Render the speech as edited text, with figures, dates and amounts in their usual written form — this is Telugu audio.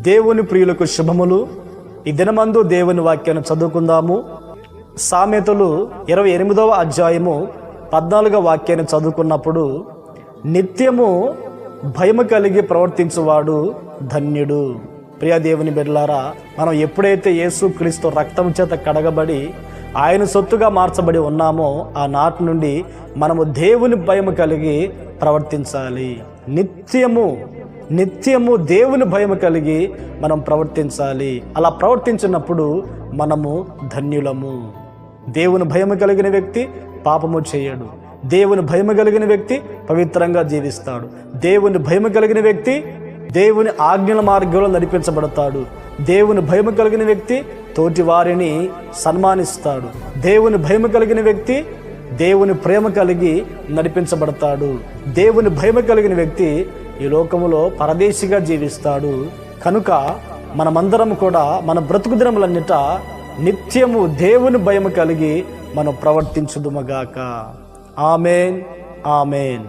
దేవుని ప్రియులకు శుభములు. ఈ దినమందు దేవుని వాక్యాన్ని చదువుకుందాము. సామెతలు 28వ అధ్యాయము 14వ వాక్యాన్ని చదువుకున్నప్పుడు, నిత్యము భయము కలిగి ప్రవర్తించువాడు ధన్యుడు. ప్రియ దేవుని బిడ్డలారా, మనం ఎప్పుడైతే యేసుక్రీస్తు రక్తం చేత కడగబడి ఆయన సొత్తుగా మార్చబడి ఉన్నామో, ఆ నాటి నుండి మనము దేవుని భయము కలిగి ప్రవర్తించాలి. నిత్యము దేవుని భయము కలిగి మనం ప్రవర్తించాలి. అలా ప్రవర్తించినప్పుడు మనము ధన్యులము. దేవుని భయము కలిగిన వ్యక్తి పాపము చేయడు. దేవుని భయము కలిగిన వ్యక్తి పవిత్రంగా జీవిస్తాడు. దేవుని భయము కలిగిన వ్యక్తి దేవుని ఆజ్ఞల మార్గంలో నడిపించబడతాడు. దేవుని భయము కలిగిన వ్యక్తి తోటి వారిని సన్మానిస్తాడు. దేవుని భయము కలిగిన వ్యక్తి దేవుని ప్రేమ కలిగి నడిపించబడతాడు. దేవుని భయము కలిగిన వ్యక్తి ఈ లోకములో పరదేశిగా జీవిస్తాడు. కనుక మనమందరం కూడా మన బ్రతుకు దినములన్నిట నిత్యము దేవుని భయము కలిగి మనం ప్రవర్తించుదుమగాక. ఆమేన్, ఆమేన్.